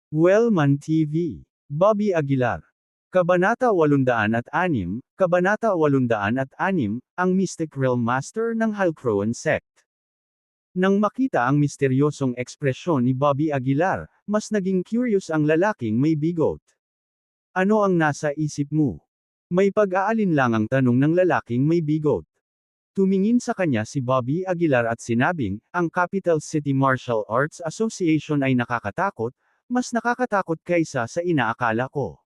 Wellman TV. Bobby Aguilar. Kabanata 806, Kabanata 806, ang Mystic Realm Master ng Halcroan Sect. Nang makita ang misteryosong ekspresyon ni Bobby Aguilar, mas naging curious ang lalaking may bigot. Ano ang nasa isip mo? May pag-aalinlangang tanong ng lalaking may bigot. Tumingin sa kanya si Bobby Aguilar at sinabing, ang Capital City Martial Arts Association ay nakakatakot, mas nakakatakot kaysa sa inaakala ko.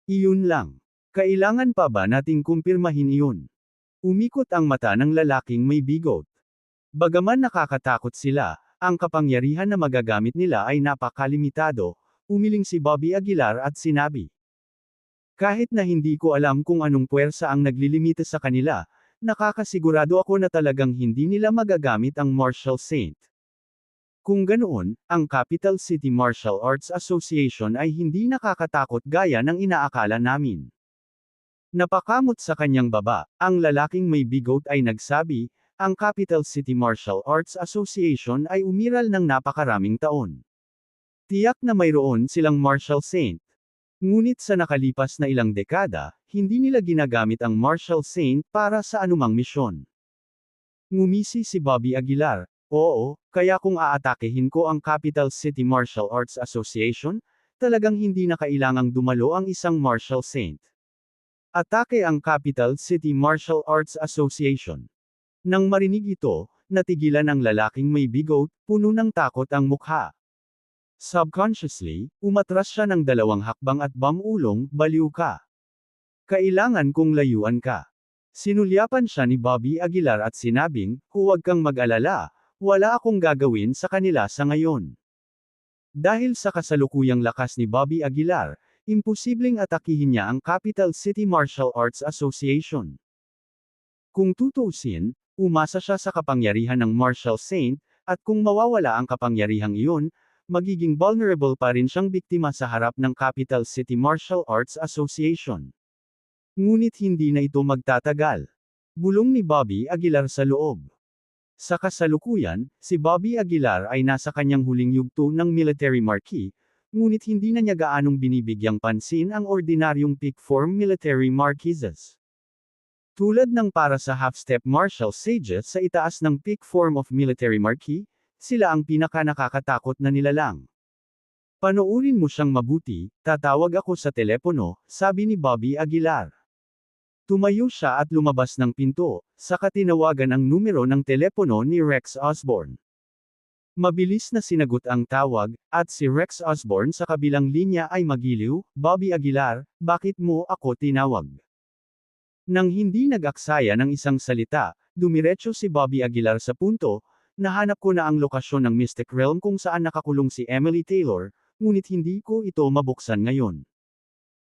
Iyon lang. Kailangan pa ba nating kumpirmahin iyon? Umikot ang mata ng lalaking may bigot. Bagaman nakakatakot sila, ang kapangyarihan na magagamit nila ay napakalimitado, umiling si Bobby Aguilar at sinabi. Kahit na hindi ko alam kung anong puwersa ang naglilimita sa kanila, nakakasigurado ako na talagang hindi nila magagamit ang Martial Saint. Kung ganoon, ang Capital City Martial Arts Association ay hindi nakakatakot gaya ng inaakala namin. Napakamot sa kanyang baba, ang lalaking may bigot ay nagsabi, ang Capital City Martial Arts Association ay umiral ng napakaraming taon. Tiyak na mayroon silang Martial Saint. Ngunit sa nakalipas na ilang dekada, hindi nila ginagamit ang Martial Saint para sa anumang misyon. Ngumisi si Bobby Aguilar. Oo, kaya kung aatakehin ko ang Capital City Martial Arts Association, talagang hindi na kailangang dumalo ang isang Martial Saint. Atake ang Capital City Martial Arts Association. Nang marinig ito, natigilan ang lalaking may bigot, puno ng takot ang mukha. Subconsciously, umatras siya ng 2 hakbang at bamulong, baliw ka. Kailangan kong layuan ka. Sinulyapan siya ni Bobby Aguilar at sinabing, huwag kang mag-alala, wala akong gagawin sa kanila sa ngayon. Dahil sa kasalukuyang lakas ni Bobby Aguilar, imposibleng atakihin niya ang Capital City Martial Arts Association. Kung tutuusin, umasa siya sa kapangyarihan ng Martial Saint, at kung mawawala ang kapangyarihang iyon, magiging vulnerable pa rin siyang biktima sa harap ng Capital City Martial Arts Association. Ngunit hindi na ito magtatagal. Bulong ni Bobby Aguilar sa loob. Sa kasalukuyan, si Bobby Aguilar ay nasa kanyang huling yugto ng military marquee, ngunit hindi na niya gaanong binibigyang pansin ang ordinaryong peak form military marquises. Tulad ng para sa half-step martial sages sa itaas ng peak form of military marquee, sila ang pinaka-nakakatakot na nilalang. Panoorin mo siyang mabuti, tatawag ako sa telepono, sabi ni Bobby Aguilar. Tumayo siya at lumabas ng pinto, saka tinawagan ang numero ng telepono ni Rex Osborne. Mabilis na sinagot ang tawag, at si Rex Osborne sa kabilang linya ay magiliw, Bobby Aguilar, bakit mo ako tinawag? Nang hindi nag-aksaya ng isang salita, dumiretso si Bobby Aguilar sa punto, nahanap ko na ang lokasyon ng Mystic Realm kung saan nakakulong si Emily Taylor, ngunit hindi ko ito mabuksan ngayon.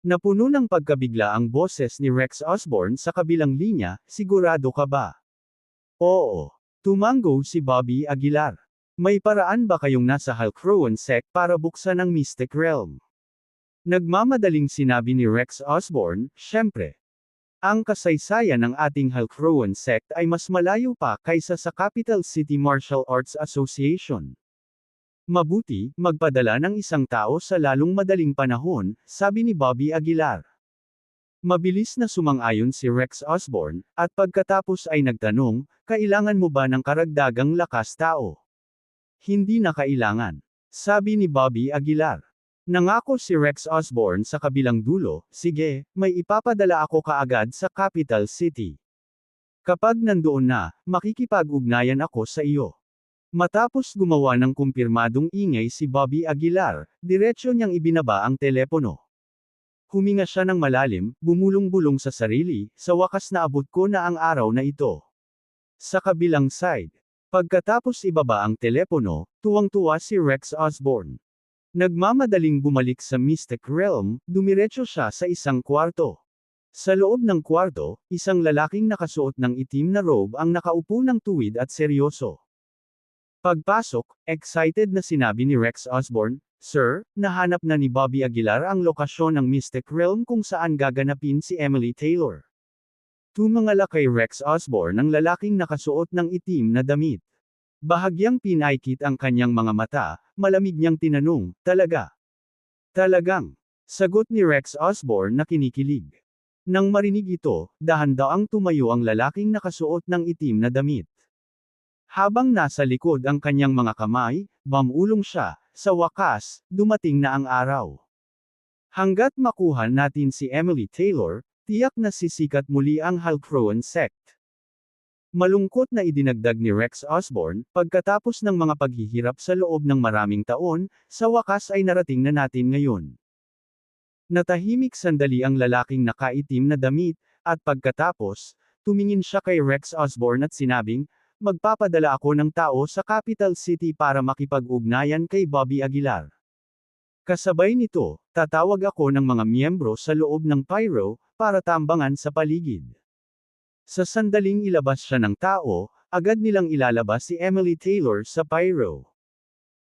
Napuno ng pagkabigla ang boses ni Rex Osborne sa kabilang linya, sigurado ka ba? Oo. Tumango si Bobby Aguilar. May paraan ba kayong nasa Halcroan Sect para buksan ang Mystic Realm? Nagmamadaling sinabi ni Rex Osborne, syempre. Ang kasaysayan ng ating Halcroan Sect ay mas malayo pa kaysa sa Capital City Martial Arts Association. Mabuti, magpadala ng isang tao sa lalong madaling panahon, sabi ni Bobby Aguilar. Mabilis na sumang-ayon si Rex Osborne, at pagkatapos ay nagtanong, kailangan mo ba ng karagdagang lakas tao? Hindi na kailangan. Sabi ni Bobby Aguilar. Nangako si Rex Osborne sa kabilang dulo, sige, may ipapadala ako kaagad sa Capital City. Kapag nandoon na, makikipag-ugnayan ako sa iyo. Matapos gumawa ng kumpirmadong ingay si Bobby Aguilar, diretso niyang ibinaba ang telepono. Huminga siya ng malalim, bumulong-bulong sa sarili, sa wakas na abot ko na ang araw na ito. Sa kabilang side. Pagkatapos ibaba ang telepono, tuwang-tuwa si Rex Osborne. Nagmamadaling bumalik sa Mystic Realm, dumiretso siya sa isang kwarto. Sa loob ng kwarto, isang lalaking nakasuot ng itim na robe ang nakaupo ng tuwid at seryoso. Pagpasok, excited na sinabi ni Rex Osborne, Sir, nahanap na ni Bobby Aguilar ang lokasyon ng Mystic Realm kung saan gaganapin si Emily Taylor. Tumangala kay Rex Osborne ang lalaking nakasuot ng itim na damit. Bahagyang pinaikit ang kanyang mga mata, malamig niyang tinanong, talaga? Talagang. Sagot ni Rex Osborne na kinikilig. Nang marinig ito, dahan-daang tumayo ang lalaking nakasuot ng itim na damit. Habang nasa likod ang kanyang mga kamay, bumulong siya, sa wakas, dumating na ang araw. Hanggat makuha natin si Emily Taylor, tiyak na sisikat muli ang Halcroan sect. Malungkot na idinagdag ni Rex Osborne, pagkatapos ng mga paghihirap sa loob ng maraming taon, sa wakas ay narating na natin ngayon. Natahimik sandali ang lalaking nakaitim na damit, at pagkatapos, tumingin siya kay Rex Osborne at sinabing, magpapadala ako ng tao sa capital city para makipag-ugnayan kay Bobby Aguilar. Kasabay nito, tatawag ako ng mga miyembro sa loob ng Pyro, para tambangan sa paligid. Sa sandaling ilabas siya ng tao, agad nilang ilalabas si Emily Taylor sa Pyro.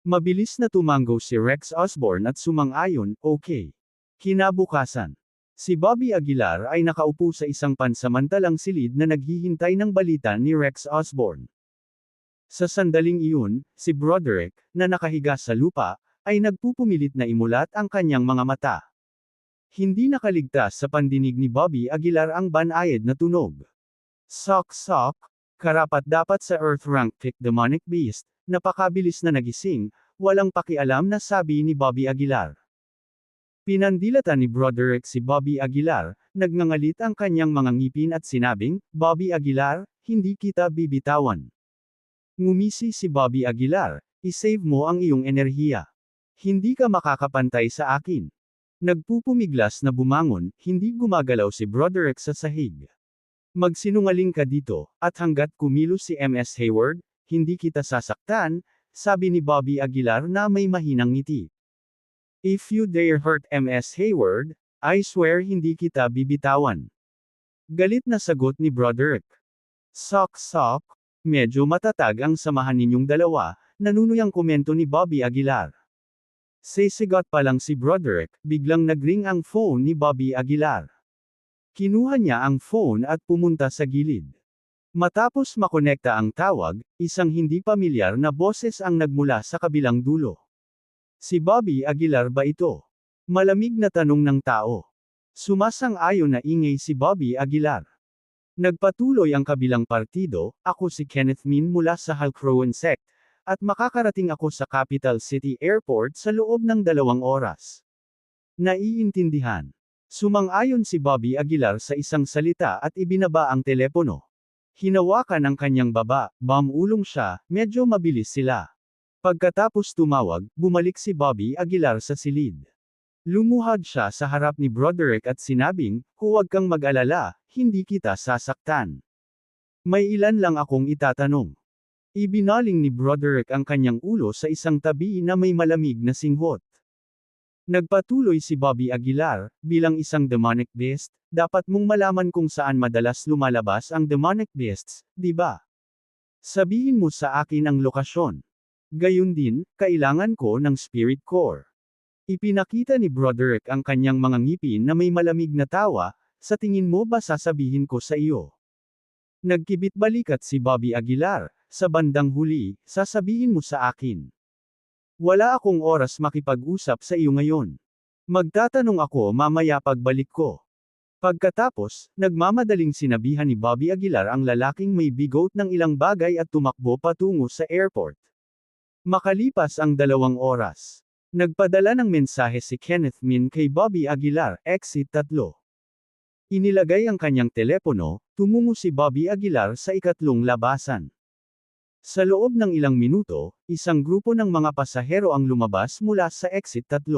Mabilis na tumango si Rex Osborne at sumang-ayon, okay. Kinabukasan. Si Bobby Aguilar ay nakaupo sa isang pansamantalang silid na naghihintay ng balita ni Rex Osborne. Sa sandaling iyon, si Broderick, na nakahiga sa lupa, ay nagpupumilit na imulat ang kanyang mga mata. Hindi nakaligtas sa pandinig ni Bobby Aguilar ang banayad na tunog. Sok-sok, karapat-dapat sa Earth-rank demonic beast, napakabilis na nagising, walang pakialam na sabi ni Bobby Aguilar. Pinandilatan ni Broderick si Bobby Aguilar, nagngangalit ang kanyang mga ngipin at sinabing, Bobby Aguilar, hindi kita bibitawan. Ngumisi si Bobby Aguilar, isave mo ang iyong enerhiya. Hindi ka makakapantay sa akin. Nagpupumiglas na bumangon, hindi gumagalaw si Broderick sa sahig. Magsinungaling ka dito, at hanggat kumilos si MS Hayward, hindi kita sasaktan, sabi ni Bobby Aguilar na may mahinang ngiti. If you dare hurt MS Hayward, I swear hindi kita bibitawan. Galit na sagot ni Broderick. Sok-sok, medyo matatag ang samahan ninyong dalawa, nanunuyang komento ni Bobby Aguilar. Sisigot pa lang si Broderick, biglang nagring ang phone ni Bobby Aguilar. Kinuha niya ang phone at pumunta sa gilid. Matapos makonekta ang tawag, isang hindi pamilyar na boses ang nagmula sa kabilang dulo. Si Bobby Aguilar ba ito? Malamig na tanong ng tao. Sumasang-ayon na ingay si Bobby Aguilar. Nagpatuloy ang kabilang partido, ako si Kenneth Min mula sa Halcroan sect, at makakarating ako sa Capital City Airport sa loob ng 2 oras. Naiintindihan. Sumang-ayon si Bobby Aguilar sa isang salita at ibinaba ang telepono. Hinawakan ang kanyang baba, bumulong siya, medyo mabilis sila. Pagkatapos tumawag, bumalik si Bobby Aguilar sa silid. Lumuhad siya sa harap ni Broderick at sinabing, huwag kang mag-alala, hindi kita sasaktan. May ilan lang akong itatanong. Ibinaling ni Broderick ang kanyang ulo sa isang tabi na may malamig na singhot. Nagpatuloy si Bobby Aguilar, bilang isang demonic beast, dapat mong malaman kung saan madalas lumalabas ang demonic beasts, di ba? Sabihin mo sa akin ang lokasyon. Gayun din, kailangan ko ng spirit core. Ipinakita ni Broderick ang kanyang mga ngipin na may malamig na tawa, sa tingin mo ba sasabihin ko sa iyo? Nagkibit balikat si Bobby Aguilar, sa bandang huli, sasabihin mo sa akin. Wala akong oras makipag-usap sa iyo ngayon. Magtatanong ako mamaya pagbalik ko. Pagkatapos, nagmamadaling sinabihan ni Bobby Aguilar ang lalaking may bigot ng ilang bagay at tumakbo patungo sa airport. Makalipas ang 2 oras. Nagpadala ng mensahe si Kenneth Min kay Bobby Aguilar, exit 3. Inilagay ang kanyang telepono, tumungo si Bobby Aguilar sa ikatlong labasan. Sa loob ng ilang minuto, isang grupo ng mga pasahero ang lumabas mula sa exit 3.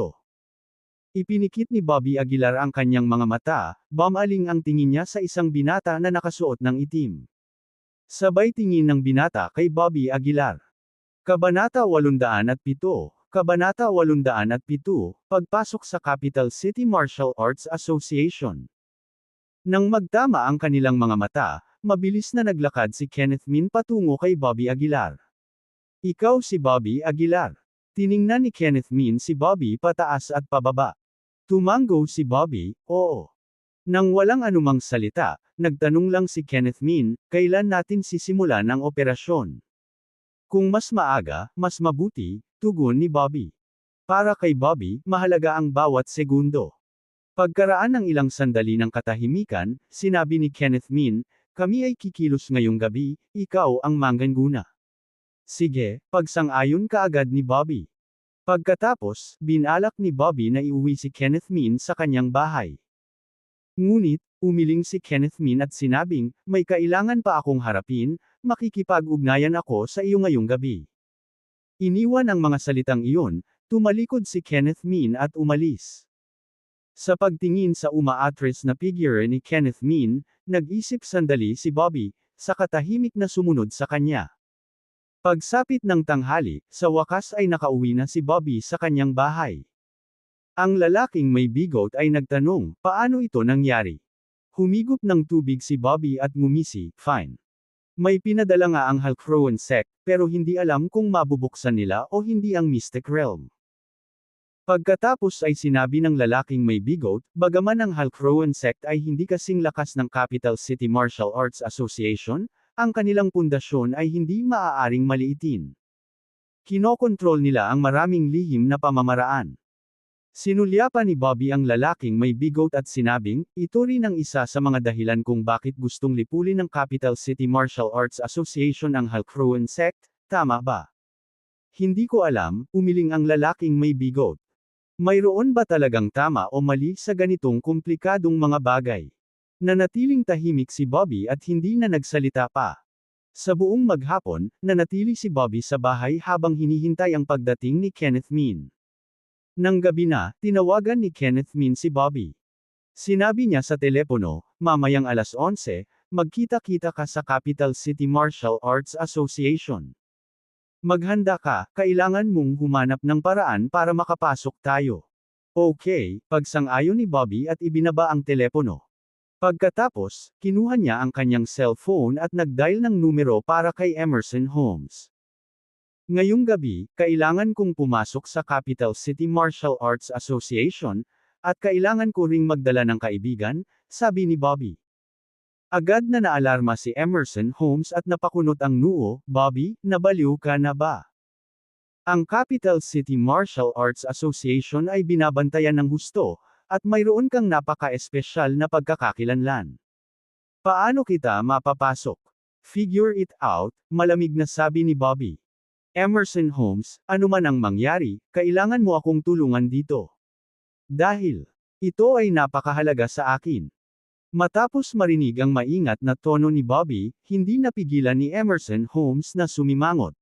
Ipinikit ni Bobby Aguilar ang kanyang mga mata, bumaling ang tingin niya sa isang binata na nakasuot ng itim. Sabay tingin ng binata kay Bobby Aguilar. Kabanata 807, Kabanata 807, Pagpasok sa Capital City Martial Arts Association. Nang magtama ang kanilang mga mata, mabilis na naglakad si Kenneth Min patungo kay Bobby Aguilar. Ikaw si Bobby Aguilar. Tiningnan ni Kenneth Min si Bobby pataas at pababa. Tumango si Bobby, oo. Nang walang anumang salita, nagtanong lang si Kenneth Min, kailan natin sisimulan ang operasyon? Kung mas maaga, mas mabuti, tugon ni Bobby. Para kay Bobby, mahalaga ang bawat segundo. Pagkaraan ng ilang sandali ng katahimikan, sinabi ni Kenneth Min, kami ay kikilos ngayong gabi, ikaw ang mangganguna. Sige, pagsang-ayon kaagad ni Bobby. Pagkatapos, binalak ni Bobby na iuwi si Kenneth Min sa kanyang bahay. Ngunit, umiling si Kenneth Min at sinabing, may kailangan pa akong harapin, makikipag-ugnayan ako sa iyo ngayong gabi. Iniwan ang mga salitang iyon, tumalikod si Kenneth Min at umalis. Sa pagtingin sa umaatres na figure ni Kenneth Min, nag-isip sandali si Bobby, sa katahimik na sumunod sa kanya. Pagsapit ng tanghali, sa wakas ay nakauwi na si Bobby sa kanyang bahay. Ang lalaking may bigot ay nagtanong, paano ito nangyari? Humigop ng tubig si Bobby at ngumisi, fine. May pinadala nga ang Halcroan sect, pero hindi alam kung mabubuksan nila o hindi ang Mystic Realm. Pagkatapos ay sinabi ng lalaking may bigot, bagaman ang Halcroan sect ay hindi kasing lakas ng Capital City Martial Arts Association, ang kanilang pundasyon ay hindi maaaring maliitin. Kinokontrol nila ang maraming lihim na pamamaraan. Sinulyapan ni Bobby ang lalaking may bigot at sinabing, ito rin ang isa sa mga dahilan kung bakit gustong lipulin ng Capital City Martial Arts Association ang Halcroan sect, tama ba? Hindi ko alam, umiling ang lalaking may bigot. Mayroon ba talagang tama o mali sa ganitong komplikadong mga bagay? Nanatiling tahimik si Bobby at hindi na nagsalita pa. Sa buong maghapon, nanatili si Bobby sa bahay habang hinihintay ang pagdating ni Kenneth Min. Nang gabi na, tinawagan ni Kenneth Min si Bobby. Sinabi niya sa telepono, mamayang alas 11, magkita-kita ka sa Capital City Martial Arts Association. Maghanda ka, kailangan mong humanap ng paraan para makapasok tayo. Okay, pagsang-ayon ni Bobby at ibinaba ang telepono. Pagkatapos, kinuha niya ang kanyang cellphone at nag-dial ng numero para kay Emerson Holmes. Ngayong gabi, kailangan kong pumasok sa Capital City Martial Arts Association, at kailangan ko ring magdala ng kaibigan, sabi ni Bobby. Agad na naalarma si Emerson Holmes at napakunot ang noo, Bobby, nabaliw ka na ba? Ang Capital City Martial Arts Association ay binabantayan ng husto, at mayroon kang napaka-espesyal na pagkakakilanlan. Paano kita mapapasok? Figure it out, malamig na sabi ni Bobby. Emerson Holmes, anuman ang mangyari, kailangan mo akong tulungan dito. Dahil, ito ay napakahalaga sa akin. Matapos marinig ang maingat na tono ni Bobby, hindi napigilan ni Emerson Holmes na sumimangot.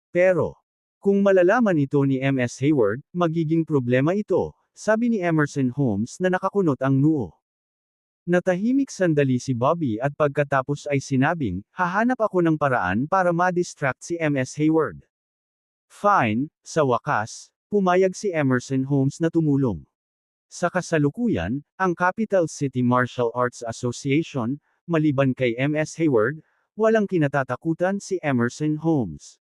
Pero, kung malalaman ito ni MS Hayward, magiging problema ito, sabi ni Emerson Holmes na nakakunot ang noo. Natahimik sandali si Bobby at pagkatapos ay sinabing, hahanap ako ng paraan para ma-distract si MS Hayward. Fine, sa wakas, pumayag si Emerson Holmes na tumulong. Sa kasalukuyan, ang Capital City Martial Arts Association, maliban kay MS Hayward, walang kinatatakutan si Emerson Holmes.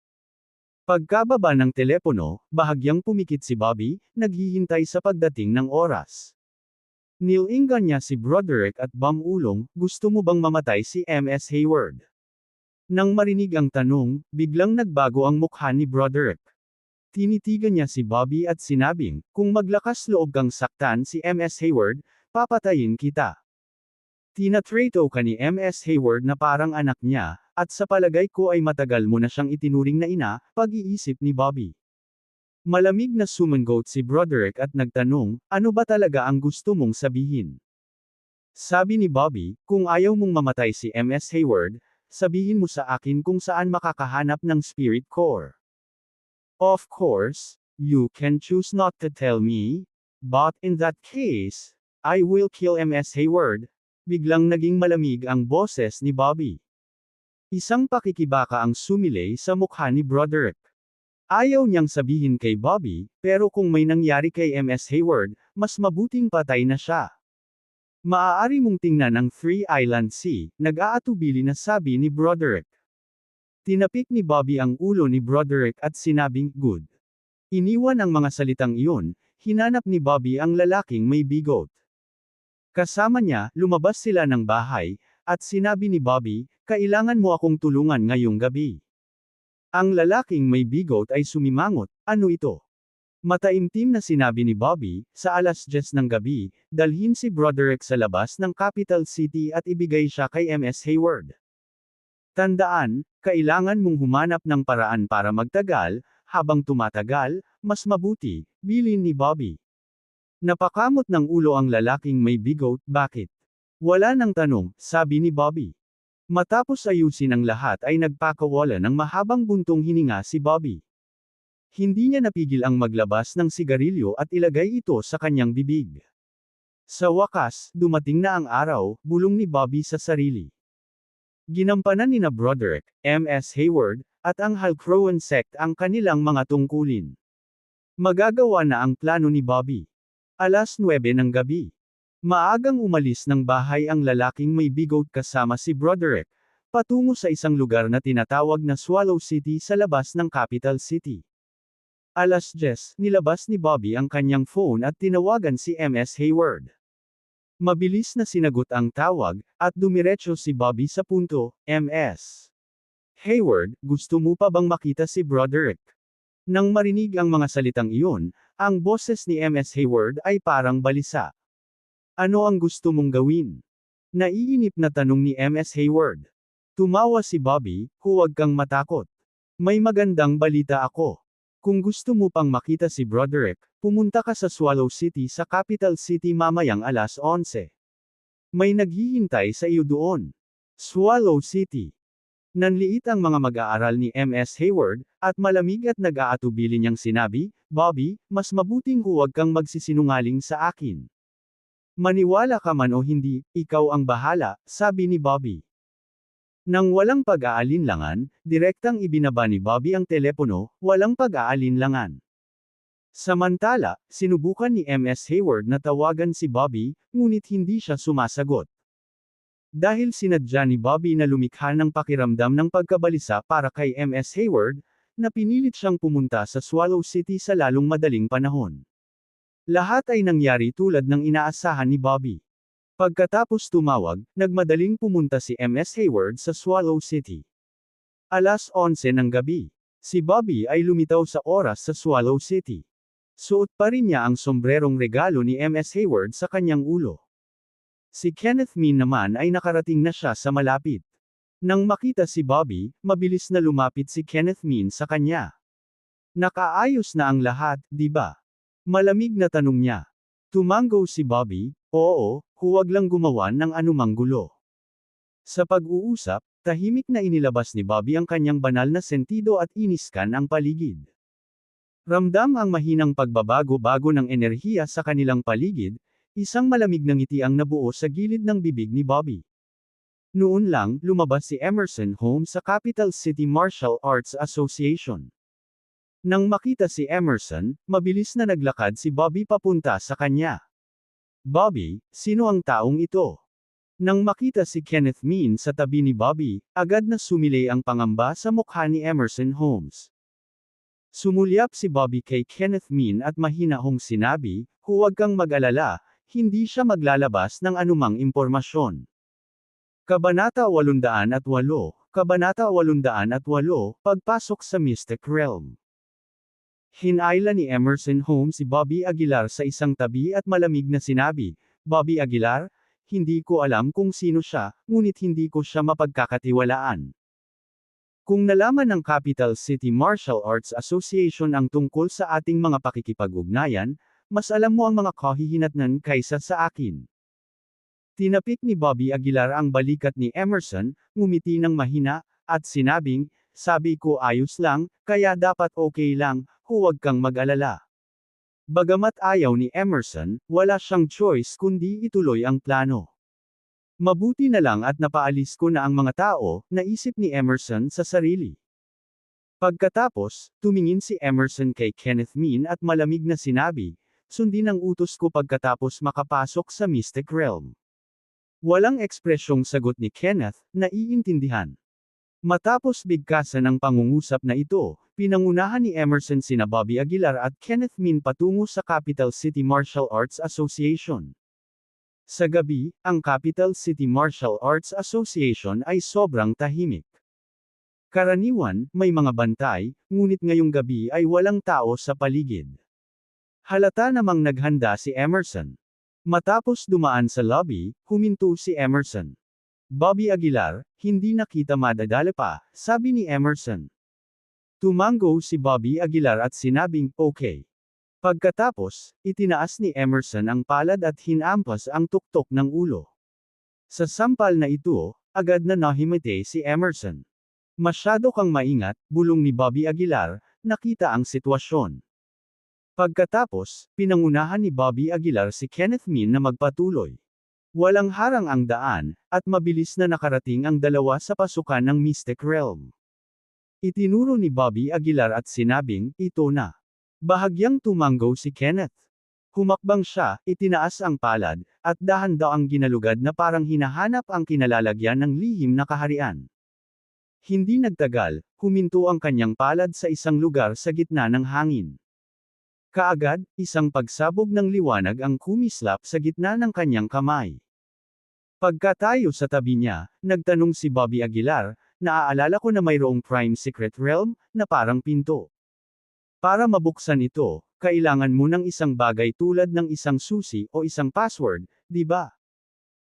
Pagkababa ng telepono, bahagyang pumikit si Bobby, naghihintay sa pagdating ng oras. Nilingan niya si Broderick at Bamulong, gusto mo bang mamatay si MS Hayward? Nang marinig ang tanong, biglang nagbago ang mukha ni Broderick. Tinitigan niya si Bobby at sinabing, kung maglakas loob kang saktan si MS Hayward, papatayin kita. Tinatrato ka ni MS Hayward na parang anak niya, at sa palagay ko ay matagal mo na siyang itinuring na ina, pag-iisip ni Bobby. Malamig na sumangot si Broderick at nagtanong, ano ba talaga ang gusto mong sabihin? Sabi ni Bobby, kung ayaw mong mamatay si MS Hayward, sabihin mo sa akin kung saan makakahanap ng spirit core. Of course, you can choose not to tell me, but in that case, I will kill MS Hayward. Biglang naging malamig ang boses ni Bobby. Isang pakikibaka ang sumilay sa mukha ni Broderick. Ayaw niyang sabihin kay Bobby, pero kung may nangyari kay MS Hayward, mas mabuting patay na siya. Maaari mong tingnan ang Three Island Sea, nag-aatubili na sabi ni Broderick. Tinapik ni Bobby ang ulo ni Broderick at sinabing, good. Iniwan ang mga salitang iyon, hinanap ni Bobby ang lalaking may bigot. Kasama niya, lumabas sila ng bahay, at sinabi ni Bobby, kailangan mo akong tulungan ngayong gabi. Ang lalaking may bigot ay sumimangot, ano ito? Mataimtim na sinabi ni Bobby, sa 10:00 ng gabi, dalhin si Broderick sa labas ng capital city at ibigay siya kay Ms. Hayward. Tandaan, kailangan mong humanap ng paraan para magtagal, habang tumatagal, mas mabuti, bilin ni Bobby. Napakamot ng ulo ang lalaking may bigote, bakit? Wala nang tanong, sabi ni Bobby. Matapos ayusin ang lahat ay nagpakawala ng mahabang buntong hininga si Bobby. Hindi niya napigil ang maglabas ng sigarilyo at ilagay ito sa kanyang bibig. Sa wakas, dumating na ang araw, bulong ni Bobby sa sarili. Ginampanan ni Broderick, Ms. Hayward, at ang Halcrowan sect ang kanilang mga tungkulin. Magagawa na ang plano ni Bobby. 9:00 ng gabi. Maagang umalis ng bahay ang lalaking may bigote kasama si Broderick, patungo sa isang lugar na tinatawag na Swallow City sa labas ng capital city. 10:00, nilabas ni Bobby ang kanyang phone at tinawagan si Ms. Hayward. Mabilis na sinagot ang tawag, at dumiretso si Bobby sa punto, Ms. Hayward, gusto mo pa bang makita si Broderick? Nang marinig ang mga salitang iyon, ang boses ni Ms. Hayward ay parang balisa. Ano ang gusto mong gawin? Naiinip na tanong ni Ms. Hayward. Tumawa si Bobby, huwag kang matakot. May magandang balita ako. Kung gusto mo pang makita si Broderick, pumunta ka sa Swallow City sa capital city mamayang 11:00. May naghihintay sa iyo doon. Swallow City. Nanliit ang mga mag-aaral ni Ms. Hayward, at malamig at nag-aatubili niyang sinabi, Bobby, mas mabuting huwag kang magsisinungaling sa akin. Maniwala ka man o hindi, ikaw ang bahala, sabi ni Bobby. Nang walang pag-aalinlangan, direktang ibinaba ni Bobby ang telepono, walang pag-aalinlangan. Samantala, sinubukan ni Ms. Hayward na tawagan si Bobby, ngunit hindi siya sumasagot. Dahil sinadya ni Bobby na lumikha ng pakiramdam ng pagkabalisa para kay Ms. Hayward, napinilit siyang pumunta sa Swallow City sa lalong madaling panahon. Lahat ay nangyari tulad ng inaasahan ni Bobby. Pagkatapos tumawag, nagmadaling pumunta si Ms. Hayward sa Swallow City. 11:00 ng gabi. Si Bobby ay lumitaw sa oras sa Swallow City. Suot pa rin niya ang sombrerong regalo ni Ms. Hayward sa kanyang ulo. Si Kenneth Min naman ay nakarating na siya sa malapit. Nang makita si Bobby, mabilis na lumapit si Kenneth Min sa kanya. Nakaayos na ang lahat, di ba? Malamig na tanong niya. Tumango si Bobby, oo, huwag lang gumawa ng anumang gulo. Sa pag-uusap, tahimik na inilabas ni Bobby ang kanyang banal na sentido at iniskan ang paligid. Ramdam ang mahinang pagbabago-bago ng enerhiya sa kanilang paligid, isang malamig na ngiti ang nabuo sa gilid ng bibig ni Bobby. Noon lang, lumabas si Emerson Holmes sa Capital City Martial Arts Association. Nang makita si Emerson, mabilis na naglakad si Bobby papunta sa kanya. Bobby, sino ang taong ito? Nang makita si Kenneth Min sa tabi ni Bobby, agad na sumilay ang pangamba sa mukha ni Emerson Holmes. Sumulyap si Bobby kay Kenneth Min at mahinahong sinabi, huwag kang mag-alala, hindi siya maglalabas ng anumang impormasyon. Kabanata 808, Kabanata 808, Pagpasok sa Mystic Realm. Hinayla ni Emerson Holmes si Bobby Aguilar sa isang tabi at malamig na sinabi, Bobby Aguilar, hindi ko alam kung sino siya, ngunit hindi ko siya mapagkakatiwalaan. Kung nalaman ng Capital City Martial Arts Association ang tungkol sa ating mga pakikipag-ugnayan, mas alam mo ang mga kahihinatnan kaysa sa akin. Tinapik ni Bobby Aguilar ang balikat ni Emerson, ngumiti ng mahina, at sinabing, sabi ko ayos lang, kaya dapat okay lang, huwag kang mag-alala. Bagamat ayaw ni Emerson, wala siyang choice kundi ituloy ang plano. Mabuti na lang at napaalis ko na ang mga tao, naisip ni Emerson sa sarili. Pagkatapos, tumingin si Emerson kay Kenneth Min at malamig na sinabi, sundin ang utos ko pagkatapos makapasok sa Mystic Realm. Walang ekspresyong sagot ni Kenneth, naiintindihan. Matapos bigkasan ng pangungusap na ito, pinangunahan ni Emerson sina Bobby Aguilar at Kenneth Min patungo sa Capital City Martial Arts Association. Sa gabi, ang Capital City Martial Arts Association ay sobrang tahimik. Karaniwan, may mga bantay, ngunit ngayong gabi ay walang tao sa paligid. Halata namang naghanda si Emerson. Matapos dumaan sa lobby, huminto si Emerson. Bobby Aguilar, hindi na kita madadala pa, sabi ni Emerson. Tumango si Bobby Aguilar at sinabing, okay. Pagkatapos, itinaas ni Emerson ang palad at hinampas ang tuktok ng ulo. Sa sampal na ito, agad na nahimete si Emerson. Masyado kang maingat, bulong ni Bobby Aguilar, nakita ang sitwasyon. Pagkatapos, pinangunahan ni Bobby Aguilar si Kenneth Min na magpatuloy. Walang harang ang daan, at mabilis na nakarating ang dalawa sa pasukan ng Mystic Realm. Itinuro ni Bobby Aguilar at sinabing, ito na. Bahagyang tumango si Kenneth. Humakbang siya, itinaas ang palad, at dahan daw ang ginalugad na parang hinahanap ang kinalalagyan ng lihim na kaharian. Hindi nagtagal, huminto ang kanyang palad sa isang lugar sa gitna ng hangin. Kaagad, isang pagsabog ng liwanag ang kumislap sa gitna ng kanyang kamay. Pagkatayo sa tabi niya, nagtanong si Bobby Aguilar, naaalala ko na mayroong Prime Secret Realm, na parang pinto. Para mabuksan ito, kailangan mo ng isang bagay tulad ng isang susi o isang password, di ba?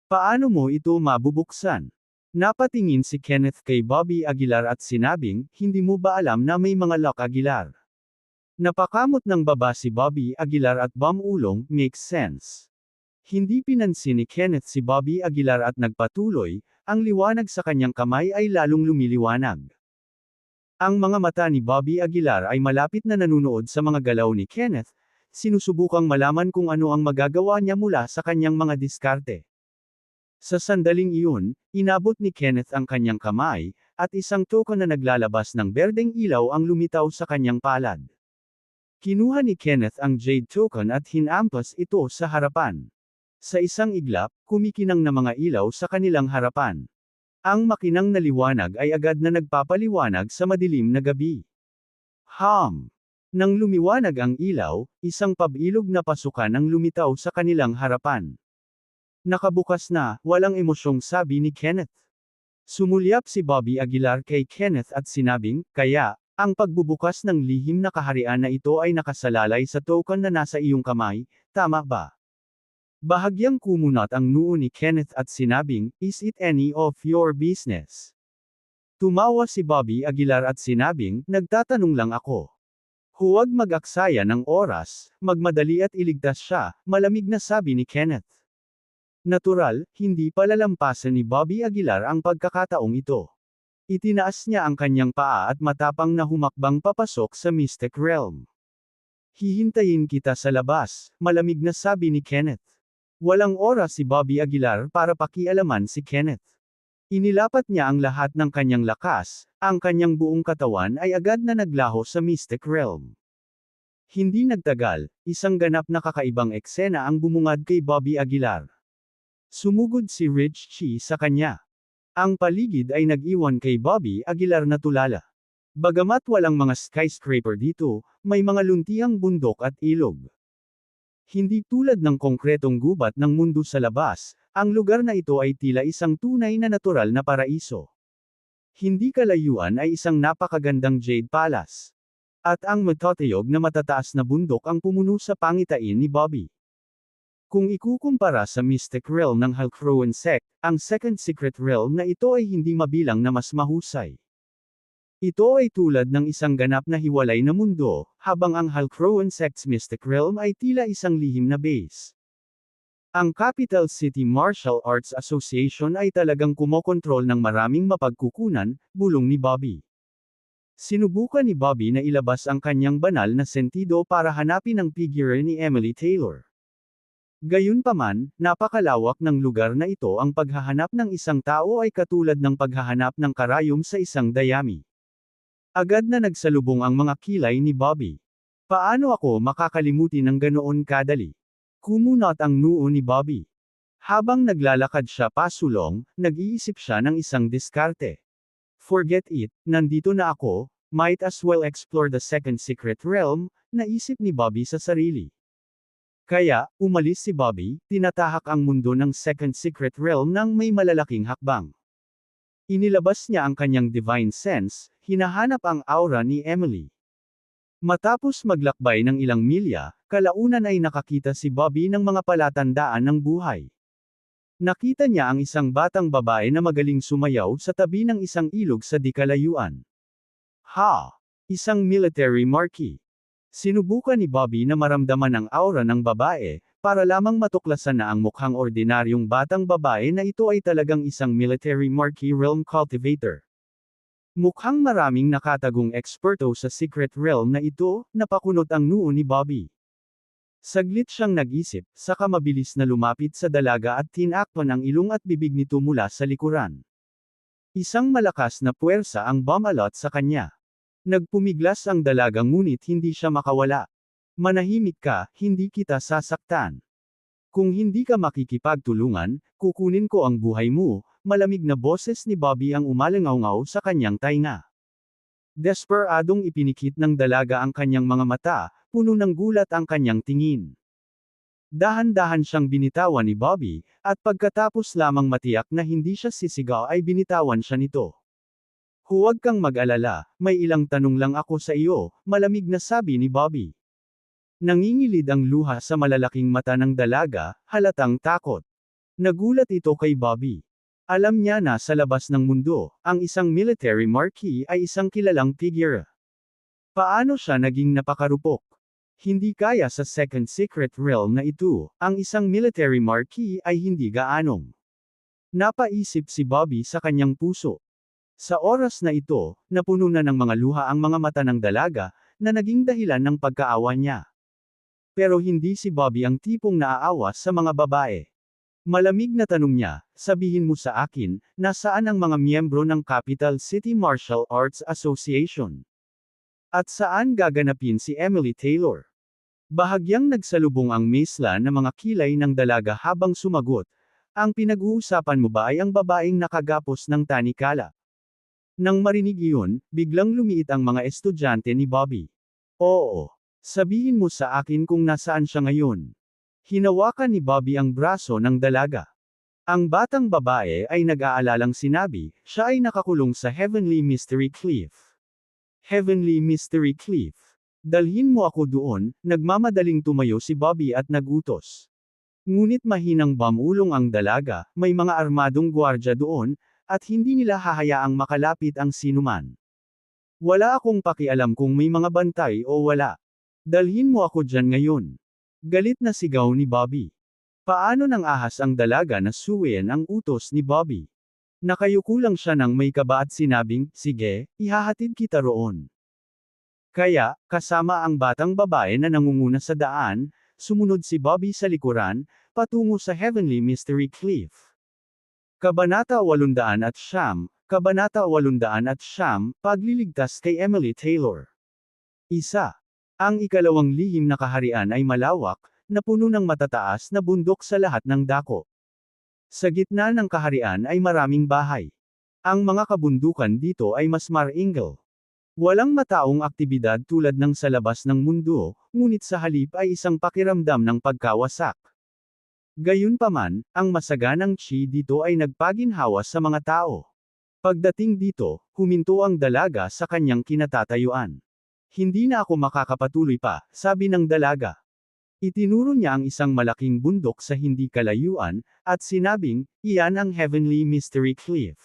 Paano mo ito mabubuksan? Napatingin si Kenneth kay Bobby Aguilar at sinabing, hindi mo ba alam na may mga lock Aguilar? Napakamot ng baba si Bobby Aguilar at bumulong, makes sense. Hindi pinansin ni Kenneth si Bobby Aguilar at nagpatuloy, ang liwanag sa kanyang kamay ay lalong lumiliwanag. Ang mga mata ni Bobby Aguilar ay malapit na nanunood sa mga galaw ni Kenneth, sinusubukang malaman kung ano ang magagawa niya mula sa kanyang mga diskarte. Sa sandaling iyon, inabot ni Kenneth ang kanyang kamay, at isang token na naglalabas ng berdeng ilaw ang lumitaw sa kanyang palad. Kinuha ni Kenneth ang Jade Token at hinampas ito sa harapan. Sa isang iglap, kumikinang na mga ilaw sa kanilang harapan. Ang makinang na liwanag ay agad na nagpapaliwanag sa madilim na gabi. Nang lumiwanag ang ilaw, isang pabilog na pasukan ang lumitaw sa kanilang harapan. Nakabukas na, walang emosyong sabi ni Kenneth. Sumulyap si Bobby Aguilar kay Kenneth at sinabing, kaya, ang pagbubukas ng lihim na kaharian na ito ay nakasalalay sa token na nasa iyong kamay, tama ba? Bahagyang kumunat ang noo ni Kenneth at sinabing, is it any of your business? Tumawa si Bobby Aguilar at sinabing, nagtatanong lang ako. Huwag mag-aksaya ng oras, magmadali at iligtas siya, malamig na sabi ni Kenneth. Natural, hindi palalampasan ni Bobby Aguilar ang pagkakataong ito. Itinaas niya ang kanyang paa at matapang na humakbang papasok sa Mystic Realm. Hihintayin kita sa labas, malamig na sabi ni Kenneth. Walang oras si Bobby Aguilar para pakialaman si Kenneth. Inilapat niya ang lahat ng kanyang lakas, ang kanyang buong katawan ay agad na naglaho sa Mystic Realm. Hindi nagtagal, isang ganap na kakaibang eksena ang bumungad kay Bobby Aguilar. Sumugod si Rich Chi sa kanya. Ang paligid ay nag-iwan kay Bobby Aguilar na tulala. Bagamat walang mga skyscraper dito, may mga luntiang bundok at ilog. Hindi tulad ng konkretong gubat ng mundo sa labas, ang lugar na ito ay tila isang tunay na natural na paraiso. Hindi kalayuan ay isang napakagandang Jade Palace. At ang matatayog na matataas na bundok ang pumuno sa pangitain ni Bobby. Kung ikukumpara sa Mystic Realm ng Halcroan Sect, ang Second Secret Realm na ito ay hindi mabilang na mas mahusay. Ito ay tulad ng isang ganap na hiwalay na mundo, habang ang Halcroan Sect's Mystic Realm ay tila isang lihim na base. Ang Capital City Martial Arts Association ay talagang kumokontrol ng maraming mapagkukunan, bulong ni Bobby. Sinubukan ni Bobby na ilabas ang kanyang banal na sentido para hanapin ang figure ni Emily Taylor. Gayunpaman, napakalawak ng lugar na ito, ang paghahanap ng isang tao ay katulad ng paghahanap ng karayom sa isang dayami. Agad na nagsalubong ang mga kilay ni Bobby. Paano ako makakalimutin ng ganoon kadali? Kumunot ang noo ni Bobby. Habang naglalakad siya pasulong, nag-iisip siya ng isang diskarte. Forget it, nandito na ako, might as well explore the Second Secret Realm, naisip ni Bobby sa sarili. Kaya, umalis si Bobby, tinatahak ang mundo ng Second Secret Realm nang may malalaking hakbang. Inilabas niya ang kanyang divine sense, hinahanap ang aura ni Emily. Matapos maglakbay ng ilang milya, kalaunan ay nakakita si Bobby ng mga palatandaan ng buhay. Nakita niya ang isang batang babae na magaling sumayaw sa tabi ng isang ilog sa di kalayuan. Ha! Isang military marquee. Sinubukan ni Bobby na maramdaman ang aura ng babae, para lamang matuklasan na ang mukhang ordinaryong batang babae na ito ay talagang isang military marquee realm cultivator. Mukhang maraming nakatagong eksperto sa secret realm na ito, napakunot ang noo ni Bobby. Saglit siyang nag-isip, saka mabilis na lumapit sa dalaga at tinakpan ang ilong at bibig nito mula sa likuran. Isang malakas na puwersa ang bumalot sa kanya. Nagpumiglas ang dalaga ngunit hindi siya makawala. Manahimik ka, hindi kita sasaktan. Kung hindi ka makikipagtulungan, kukunin ko ang buhay mo, malamig na boses ni Bobby ang umalangaw-ngaw sa kanyang tainga. Desperadong ipinikit ng dalaga ang kanyang mga mata, puno ng gulat ang kanyang tingin. Dahan-dahan siyang binitawan ni Bobby, at pagkatapos lamang matiyak na hindi siya sisigaw ay binitawan siya nito. Huwag kang mag-alala, may ilang tanong lang ako sa iyo, malamig na sabi ni Bobby. Nangingilid ang luha sa malalaking mata ng dalaga, halatang takot. Nagulat ito kay Bobby. Alam niya na sa labas ng mundo, ang isang military marquee ay isang kilalang figure. Paano siya naging napakarupok? Hindi kaya sa second secret realm na ito, ang isang military marquee ay hindi gaanong. Napaisip si Bobby sa kanyang puso. Sa oras na ito, napuno na ng mga luha ang mga mata ng dalaga, na naging dahilan ng pagkaawa niya. Pero hindi si Bobby ang tipong naaawa sa mga babae. Malamig na tanong niya, sabihin mo sa akin, nasaan ang mga miyembro ng Capital City Martial Arts Association? At saan gaganapin si Emily Taylor? Bahagyang nagsalubong ang mesla ng mga kilay ng dalaga habang sumagot, ang pinag-uusapan mo ba ay ang babaeng nakagapos ng tanikala? Nang marinig iyon, biglang lumiit ang mga estudyante ni Bobby. Oo. Sabihin mo sa akin kung nasaan siya ngayon. Hinawakan ni Bobby ang braso ng dalaga. Ang batang babae ay nag-aalalang sinabi, siya ay nakakulong sa Heavenly Mystery Cliff. Heavenly Mystery Cliff. Dalhin mo ako doon, nagmamadaling tumayo si Bobby at nagutos. Ngunit mahinang bamulong ang dalaga, may mga armadong gwardya doon, at hindi nila hahayaang makalapit ang sinuman. Wala akong pakialam kung may mga bantay o wala. Dalhin mo ako dyan ngayon. Galit na sigaw ni Bobby. Paano nang ahas ang dalaga na suwayan ang utos ni Bobby? Nakayuko lang siya ng may kaba at sinabing, sige, ihahatid kita roon. Kaya, kasama ang batang babae na nangunguna sa daan, sumunod si Bobby sa likuran, patungo sa Heavenly Mystery Cliff. Kabanata 809, Kabanata 809, Pagliligtas kay Emily Taylor. Isa. Ang ikalawang lihim na kaharian ay malawak, na puno ng matataas na bundok sa lahat ng dako. Sa gitna ng kaharian ay maraming bahay. Ang mga kabundukan dito ay mas maringal. Walang mataong aktibidad tulad ng sa labas ng mundo, ngunit sa halip ay isang pakiramdam ng pagkawasak. Gayunpaman, ang masaganang chi dito ay nagpaginhawa sa mga tao. Pagdating dito, huminto ang dalaga sa kanyang kinatatayuan. Hindi na ako makakapatuloy pa, sabi ng dalaga. Itinuro niya ang isang malaking bundok sa hindi kalayuan, at sinabing, iyan ang Heavenly Mystery Cliff.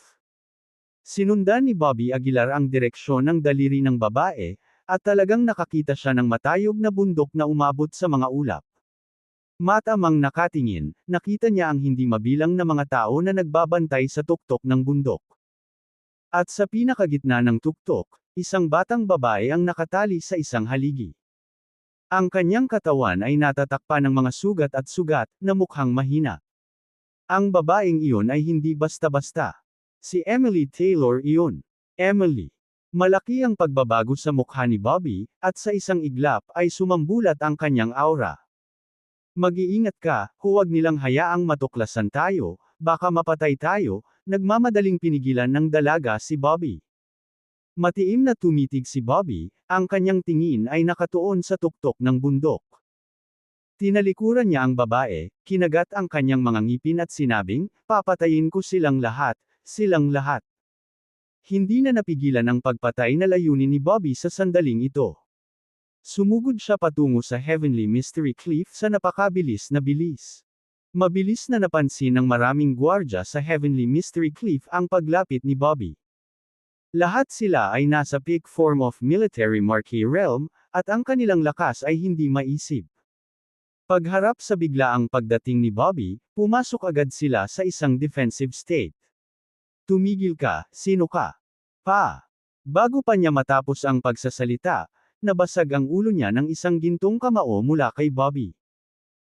Sinundan ni Bobby Aguilar ang direksyon ng daliri ng babae, at talagang nakakita siya ng matayog na bundok na umabot sa mga ulap. Matamang nakatingin, nakita niya ang hindi mabilang na mga tao na nagbabantay sa tuktok ng bundok. At sa pinakagitna ng tuktok, isang batang babae ang nakatali sa isang haligi. Ang kanyang katawan ay natatakpan ng mga sugat at sugat, na mukhang mahina. Ang babaeng iyon ay hindi basta-basta. Si Emily Taylor iyon. Emily. Malaki ang pagbabago sa mukha ni Bobby, at sa isang iglap ay sumambulat ang kanyang aura. Mag-iingat ka, huwag nilang hayaang matuklasan tayo, baka mapatay tayo, nagmamadaling pinigilan ng dalaga si Bobby. Matiim na tumitig si Bobby, ang kanyang tingin ay nakatuon sa tuktok ng bundok. Tinalikuran niya ang babae, kinagat ang kanyang mga ngipin at sinabing, papatayin ko silang lahat, silang lahat. Hindi na napigilan ang pagpatay na layunin ni Bobby sa sandaling ito. Sumugod siya patungo sa Heavenly Mystery Cliff sa napakabilis na bilis. Mabilis na napansin ng maraming gwardya sa Heavenly Mystery Cliff ang paglapit ni Bobby. Lahat sila ay nasa peak form of military marquee realm, at ang kanilang lakas ay hindi maisip. Pagharap sa biglaang pagdating ni Bobby, pumasok agad sila sa isang defensive state. Tumigil ka, sino ka? Pa! Bago pa niya matapos ang pagsasalita, nabasag ang ulo niya ng isang gintong kamao mula kay Bobby.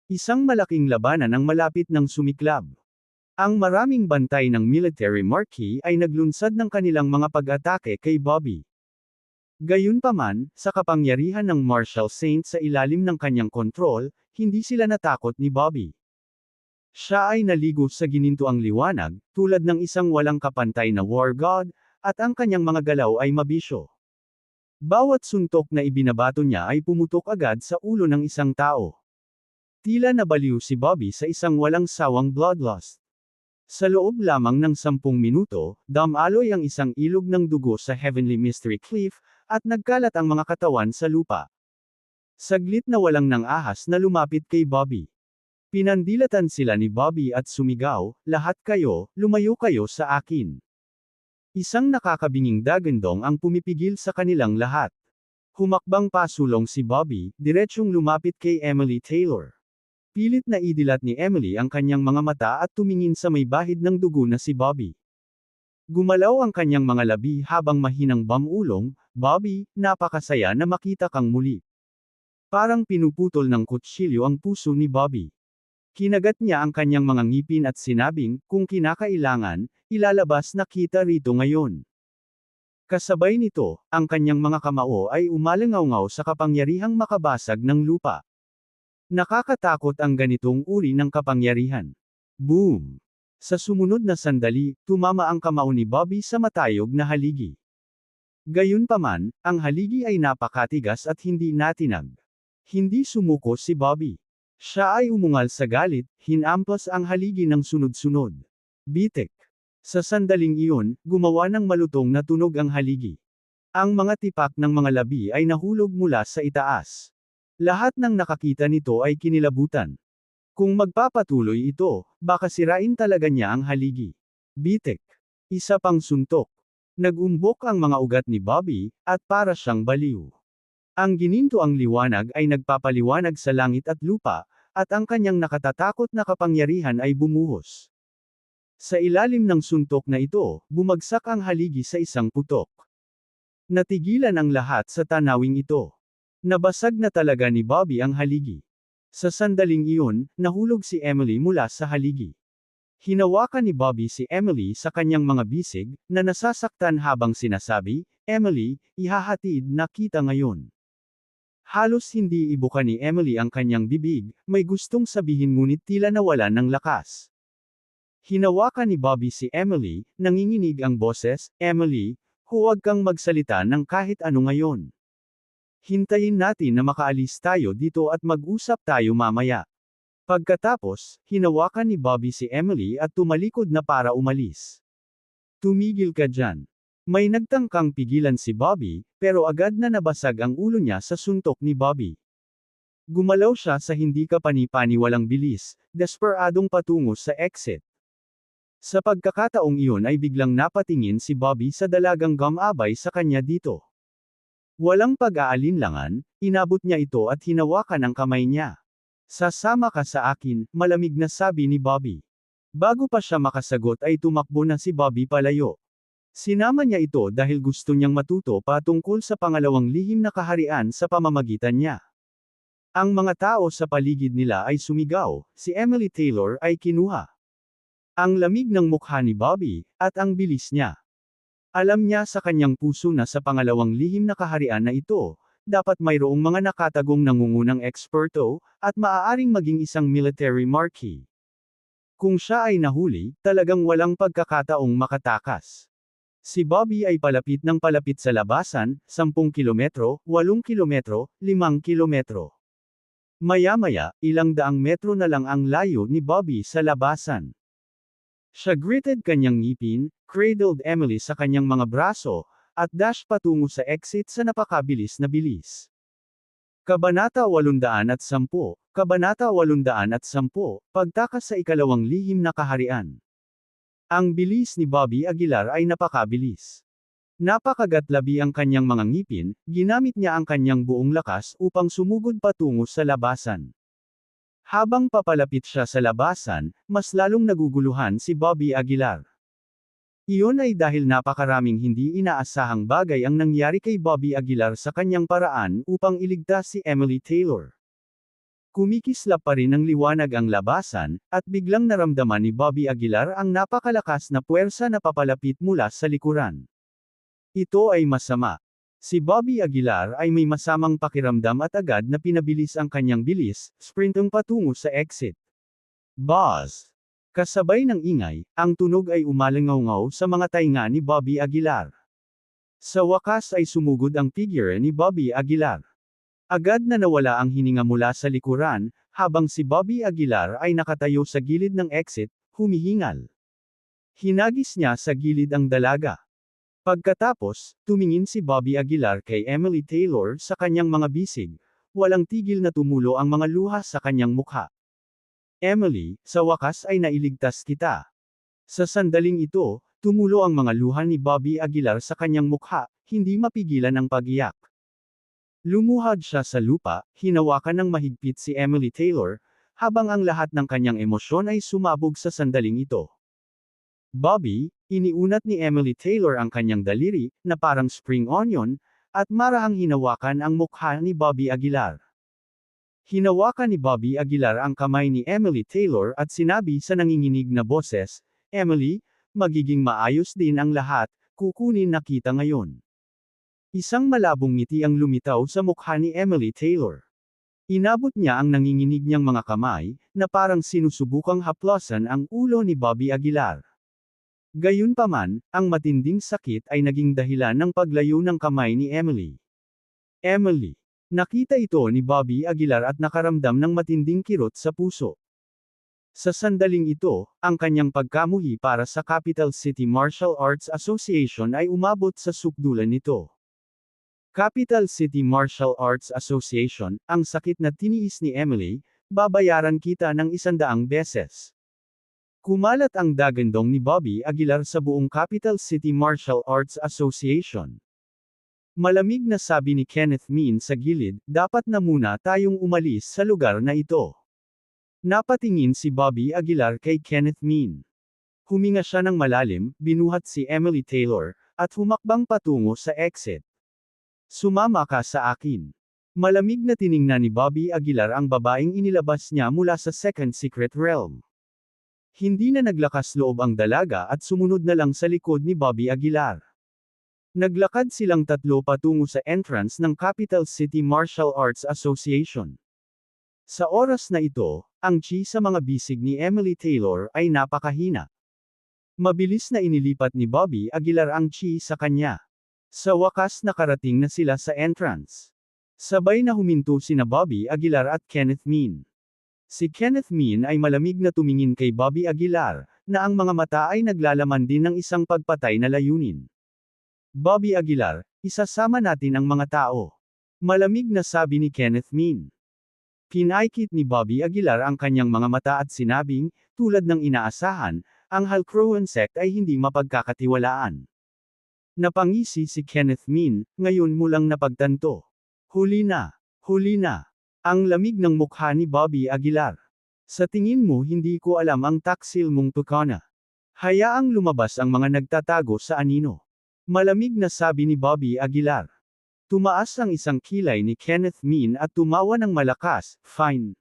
Isang malaking labanan ang malapit ng sumiklab. Ang maraming bantay ng military marquee ay naglunsad ng kanilang mga pag-atake kay Bobby. Gayunpaman, sa kapangyarihan ng Martial Saint sa ilalim ng kanyang kontrol, hindi sila natakot ni Bobby. Siya ay naligo sa ginintuang liwanag, tulad ng isang walang kapantay na war god, at ang kanyang mga galaw ay mabisyo. Bawat suntok na ibinabato niya ay pumutok agad sa ulo ng isang tao. Tila nabaliw si Bobby sa isang walang sawang bloodlust. Sa loob lamang ng 10 minuto, dumaloy ang isang ilog ng dugo sa Heavenly Mystery Cliff, at nagkalat ang mga katawan sa lupa. Saglit na walang nang ahas na lumapit kay Bobby. Pinandilatan sila ni Bobby at sumigaw, "Lahat kayo, lumayo kayo sa akin." Isang nakakabinging dagandong ang pumipigil sa kanilang lahat. Humakbang pasulong si Bobby, diretsyong lumapit kay Emily Taylor. Pilit na idilat ni Emily ang kanyang mga mata at tumingin sa may bahid ng dugo na si Bobby. Gumalaw ang kanyang mga labi habang mahinang bamulong, "Bobby, napakasaya na makita kang muli." Parang pinuputol ng kutsilyo ang puso ni Bobby. Kinagat niya ang kanyang mga ngipin at sinabing, "Kung kinakailangan, ilalabas na kita rito ngayon." Kasabay nito, ang kanyang mga kamao ay umalangaw sa kapangyarihang makabasag ng lupa. Nakakatakot ang ganitong uri ng kapangyarihan. Boom! Sa sumunod na sandali, tumama ang kamao ni Bobby sa matayog na haligi. Gayunpaman, ang haligi ay napakatigas at hindi natinag. Hindi sumuko si Bobby. Siya ay umungal sa galit, hinampas ang haligi ng sunod-sunod. Bitek! Sa sandaling iyon, gumawa ng malutong na tunog ang haligi. Ang mga tipak ng mga labi ay nahulog mula sa itaas. Lahat ng nakakita nito ay kinilabutan. Kung magpapatuloy ito, baka sirain talaga niya ang haligi. Bitek! Isa pang suntok. Nagumbok ang mga ugat ni Bobby, at para siyang baliw. Ang ginintuang liwanag ay nagpapaliwanag sa langit at lupa, at ang kanyang nakatatakot na kapangyarihan ay bumuhos. Sa ilalim ng suntok na ito, bumagsak ang haligi sa isang putok. Natigilan ang lahat sa tanawing ito. Nabasag na talaga ni Bobby ang haligi. Sa sandaling iyon, nahulog si Emily mula sa haligi. Hinawakan ni Bobby si Emily sa kanyang mga bisig, na nasasaktan habang sinasabi, "Emily, ihahatid na kita ngayon." Halos hindi ibuka ni Emily ang kanyang bibig, may gustong sabihin ngunit tila nawalan ng lakas. Hinawakan ni Bobby si Emily, nanginginig ang boses, "Emily, huwag kang magsalita ng kahit ano ngayon. Hintayin natin na makaalis tayo dito at mag-usap tayo mamaya." Pagkatapos, hinawakan ni Bobby si Emily at tumalikod na para umalis. "Tumigil ka dyan." May nagtangkang pigilan si Bobby, pero agad na nabasag ang ulo niya sa suntok ni Bobby. Gumalaw siya sa hindi kapani-paniwalang bilis, desperadong patungo sa exit. Sa pagkakataong iyon ay biglang napatingin si Bobby sa dalagang gumabay sa kanya dito. Walang pag-aalinlangan, inabot niya ito at hinawakan ang kamay niya. "Sasama ka sa akin," malamig na sabi ni Bobby. Bago pa siya makasagot ay tumakbo na si Bobby palayo. Sinama niya ito dahil gusto niyang matuto patungkol sa pangalawang lihim na kaharian sa pamamagitan niya. Ang mga tao sa paligid nila ay sumigaw, si Emily Taylor ay kinuha. Ang lamig ng mukha ni Bobby, at ang bilis niya. Alam niya sa kanyang puso na sa pangalawang lihim na kaharian na ito, dapat mayroong mga nakatagong nangungunang eksperto, at maaaring maging isang military marquee. Kung siya ay nahuli, talagang walang pagkakataong makatakas. Si Bobby ay palapit ng palapit sa labasan, 10 kilometro, 8 kilometro, 5 kilometro. Maya-maya, ilang daang metro na lang ang layo ni Bobby sa labasan. Siya gritted kanyang ngipin, cradled Emily sa kanyang mga braso, at dash patungo sa exit sa napakabilis na bilis. Kabanata 810, Kabanata 810, Pagtakas sa ikalawang lihim na kaharian. Ang bilis ni Bobby Aguilar ay napakabilis. Napakagatlabi ang kanyang mga ngipin, ginamit niya ang kanyang buong lakas upang sumugod patungo sa labasan. Habang papalapit siya sa labasan, mas lalong naguguluhan si Bobby Aguilar. Iyon ay dahil napakaraming hindi inaasahang bagay ang nangyari kay Bobby Aguilar sa kanyang paraan upang iligtas si Emily Taylor. Kumikislap pa rin ng liwanag ang labasan, at biglang naramdaman ni Bobby Aguilar ang napakalakas na puwersa na papalapit mula sa likuran. Ito ay masama. Si Bobby Aguilar ay may masamang pakiramdam at agad na pinabilis ang kanyang bilis, sprintong patungo sa exit. Buzz! Kasabay ng ingay, ang tunog ay umalingaw-ngaw sa mga tainga ni Bobby Aguilar. Sa wakas ay sumugod ang figure ni Bobby Aguilar. Agad na nawala ang hininga mula sa likuran, habang si Bobby Aguilar ay nakatayo sa gilid ng exit, humihingal. Hinagis niya sa gilid ang dalaga. Pagkatapos, tumingin si Bobby Aguilar kay Emily Taylor sa kanyang mga bisig, walang tigil na tumulo ang mga luha sa kanyang mukha. Emily, sa wakas ay nailigtas kita. Sa sandaling ito, tumulo ang mga luha ni Bobby Aguilar sa kanyang mukha, hindi mapigilan ang pag-iyak. Lumuhad siya sa lupa, hinawakan ng mahigpit si Emily Taylor, habang ang lahat ng kanyang emosyon ay sumabog sa sandaling ito. Bobby, iniunat ni Emily Taylor ang kanyang daliri, na parang spring onion, at marahang hinawakan ang mukha ni Bobby Aguilar. Hinawakan ni Bobby Aguilar ang kamay ni Emily Taylor at sinabi sa nanginginig na boses, "Emily, magiging maayos din ang lahat, kukunin na kita ngayon." Isang malabong ngiti ang lumitaw sa mukha ni Emily Taylor. Inabot niya ang nanginginig niyang mga kamay, na parang sinusubukang haplosan ang ulo ni Bobby Aguilar. Gayunpaman, ang matinding sakit ay naging dahilan ng paglayo ng kamay ni Emily. Emily. Nakita ito ni Bobby Aguilar at nakaramdam ng matinding kirot sa puso. Sa sandaling ito, ang kanyang pagkamuhi para sa Capital City Martial Arts Association ay umabot sa sukdulan nito. Capital City Martial Arts Association, ang sakit na tiniis ni Emily, babayaran kita ng 100 beses. Kumalat ang dagandong ni Bobby Aguilar sa buong Capital City Martial Arts Association. Malamig na sabi ni Kenneth Min sa gilid, dapat na muna tayong umalis sa lugar na ito. Napatingin si Bobby Aguilar kay Kenneth Min. Huminga siya ng malalim, binuhat si Emily Taylor, at humakbang patungo sa exit. Sumama ka sa akin. Malamig na tiningnan ni Bobby Aguilar ang babaeng inilabas niya mula sa Second Secret Realm. Hindi na naglakas loob ang dalaga at sumunod na lang sa likod ni Bobby Aguilar. Naglakad silang tatlo patungo sa entrance ng Capital City Martial Arts Association. Sa oras na ito, ang chi sa mga bisig ni Emily Taylor ay napakahina. Mabilis na inilipat ni Bobby Aguilar ang chi sa kanya. Sa wakas nakarating na sila sa entrance. Sabay na huminto sina Bobby Aguilar at Kenneth Min. Si Kenneth Min ay malamig na tumingin kay Bobby Aguilar, na ang mga mata ay naglalaman din ng isang pagpatay na layunin. Bobby Aguilar, isasama natin ang mga tao. Malamig na sabi ni Kenneth Min. Pinaikit ni Bobby Aguilar ang kanyang mga mata at sinabing, tulad ng inaasahan, ang Halcrowan sect ay hindi mapagkakatiwalaan. Napangisi si Kenneth Min, ngayon mo lang napagtanto. Huli na. Huli na. Ang lamig ng mukha ni Bobby Aguilar. Sa tingin mo hindi ko alam ang taksil mong tukana. Hayaang lumabas ang mga nagtatago sa anino. Malamig na sabi ni Bobby Aguilar. Tumaas ang isang kilay ni Kenneth Min at tumawa ng malakas, fine.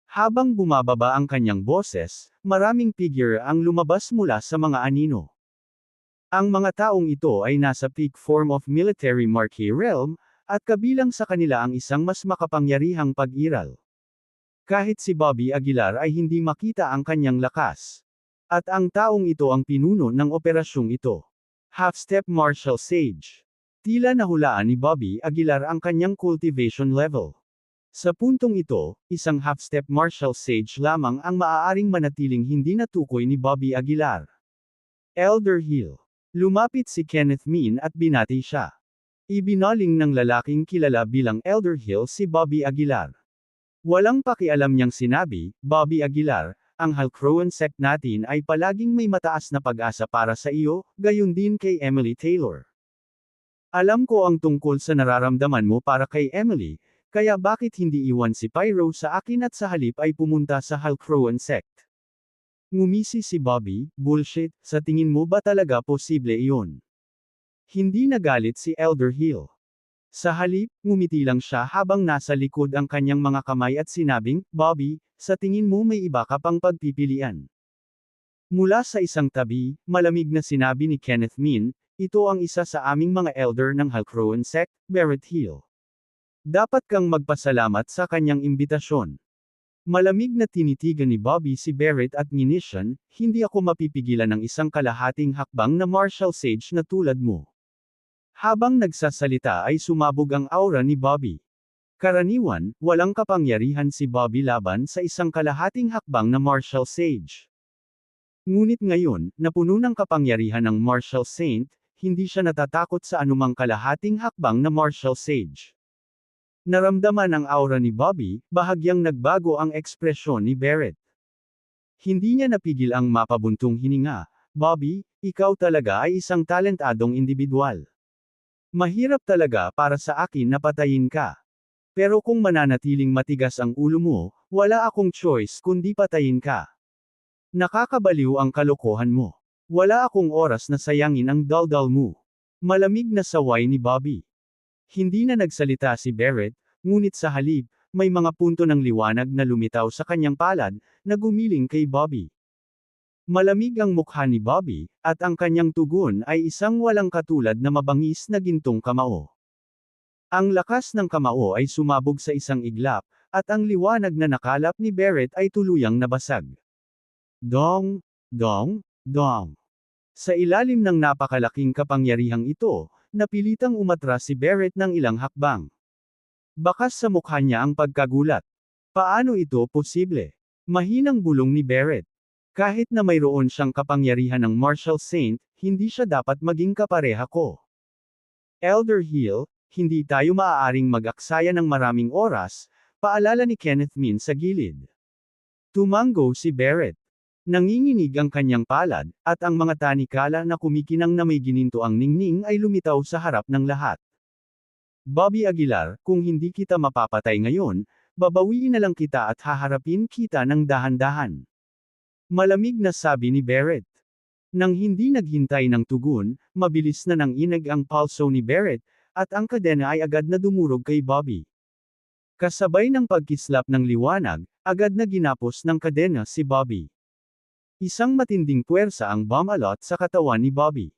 Habang bumababa ang kanyang boses, maraming figure ang lumabas mula sa mga anino. Ang mga taong ito ay nasa peak form of military marquee realm, at kabilang sa kanila ang isang mas makapangyarihang pag-iral. Kahit si Bobby Aguilar ay hindi makita ang kanyang lakas. At ang taong ito ang pinuno ng operasyong ito. Half-step martial sage. Tila nahulaan ni Bobby Aguilar ang kanyang cultivation level. Sa puntong ito, isang half-step martial sage lamang ang maaaring manatiling hindi natukoy ni Bobby Aguilar. Elder Hill. Lumapit si Kenneth Min at binati siya. Ibinaling ng lalaking kilala bilang Elder Hill si Bobby Aguilar. Walang pakialam niyang sinabi, Bobby Aguilar, ang Halcroan sect natin ay palaging may mataas na pag-asa para sa iyo, gayon din kay Emily Taylor. Alam ko ang tungkol sa nararamdaman mo para kay Emily, kaya bakit hindi iwan si Pyro sa akin at sa halip ay pumunta sa Halcroan sect? Ngumisi si Bobby, bullshit, sa tingin mo ba talaga posible iyon? Hindi nagalit si Elder Hill. Sa halip, ngumiti lang siya habang nasa likod ang kanyang mga kamay at sinabing, Bobby, sa tingin mo may iba ka pang pagpipilian. Mula sa isang tabi, malamig na sinabi ni Kenneth Min, ito ang isa sa aming mga elder ng Halcroan sect, Barrett Hill. Dapat kang magpasalamat sa kanyang imbitasyon. Malamig na tinitigan ni Bobby si Barrett at Munition, hindi ako mapipigilan ng isang kalahating hakbang na martial sage na tulad mo. Habang nagsasalita ay sumabog ang aura ni Bobby. Karaniwan, walang kapangyarihan si Bobby laban sa isang kalahating hakbang na martial sage. Ngunit ngayon, na puno ng kapangyarihan ng martial saint, hindi siya natatakot sa anumang kalahating hakbang na martial sage. Naramdaman ang aura ni Bobby, bahagyang nagbago ang ekspresyon ni Barrett. Hindi niya napigil ang mapabuntong hininga, Bobby, ikaw talaga ay isang talentadong individual. Mahirap talaga para sa akin na patayin ka. Pero kung mananatiling matigas ang ulo mo, wala akong choice kundi patayin ka. Nakakabaliw ang kalokohan mo. Wala akong oras na sayangin ang daldal mo. Malamig na saway ni Bobby. Hindi na nagsalita si Barrett, ngunit sa halip, may mga punto ng liwanag na lumitaw sa kanyang palad, na gumiling kay Bobby. Malamig ang mukha ni Bobby, at ang kanyang tugon ay isang walang katulad na mabangis na gintong kamao. Ang lakas ng kamao ay sumabog sa isang iglap, at ang liwanag na nakalap ni Barrett ay tuluyang nabasag. Dong, dong, dong. Sa ilalim ng napakalaking kapangyarihang ito, napilitang umatras si Barrett ng ilang hakbang. Bakas sa mukha niya ang pagkagulat. Paano ito posible? Mahinang bulong ni Barrett. Kahit na mayroon siyang kapangyarihan ng martial saint, hindi siya dapat maging kapareha ko. Elder Hill, hindi tayo maaaring mag-aksaya ng maraming oras, paalala ni Kenneth Min sa gilid. Tumango si Barrett. Nanginginig ang kanyang palad, at ang mga tanikala na kumikinang na may gininto ang ningning ay lumitaw sa harap ng lahat. Bobby Aguilar, kung hindi kita mapapatay ngayon, babawiin na lang kita at haharapin kita ng dahan-dahan. Malamig na sabi ni Barrett. Nang hindi naghintay ng tugon, mabilis na nanginag ang pulso ni Barrett, at ang kadena ay agad na dumurog kay Bobby. Kasabay ng pagkislap ng liwanag, agad na ginapos ng kadena si Bobby. Isang matinding puwersa ang bumalot sa katawan ni Bobby.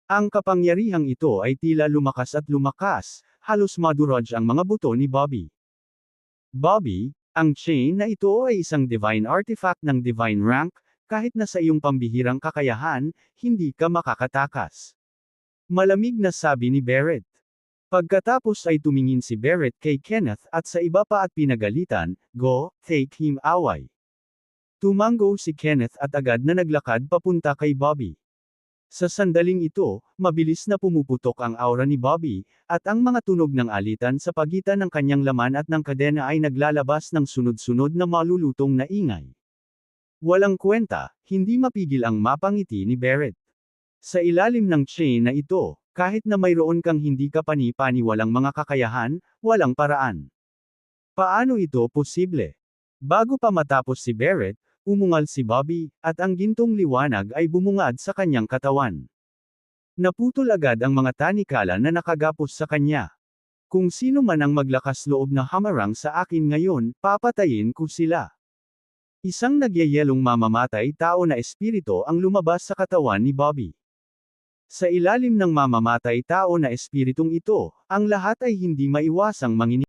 Ang kapangyarihang ito ay tila lumakas at lumakas, halos madurog ang mga buto ni Bobby. Bobby, ang chain na ito ay isang divine artifact ng divine rank, kahit na sa iyong pambihirang kakayahan, hindi ka makakatakas. Malamig na sabi ni Barrett. Pagkatapos ay tumingin si Barrett kay Kenneth at sa iba pa at pinagalitan, go, take him away. Tumango si Kenneth at agad na naglakad papunta kay Bobby. Sa sandaling ito, mabilis na pumuputok ang aura ni Bobby, at ang mga tunog ng alitan sa pagitan ng kanyang laman at ng kadena ay naglalabas ng sunod-sunod na malulutong na ingay. Walang kwenta, hindi mapigil ang mapangiti ni Barrett. Sa ilalim ng chain na ito, kahit na mayroon kang hindi ka pani-paniwalang mga kakayahan, walang paraan. Paano ito posible? Bago pa matapos si Barrett, umungal si Bobby, at ang gintong liwanag ay bumungad sa kanyang katawan. Naputol agad ang mga tanikala na nakagapos sa kanya. Kung sino man ang maglakas loob na hamarang sa akin ngayon, papatayin ko sila. Isang nagyayelong mamamatay tao na espiritu ang lumabas sa katawan ni Bobby. Sa ilalim ng mamamatay tao na espiritong ito, ang lahat ay hindi maiwasang manginig.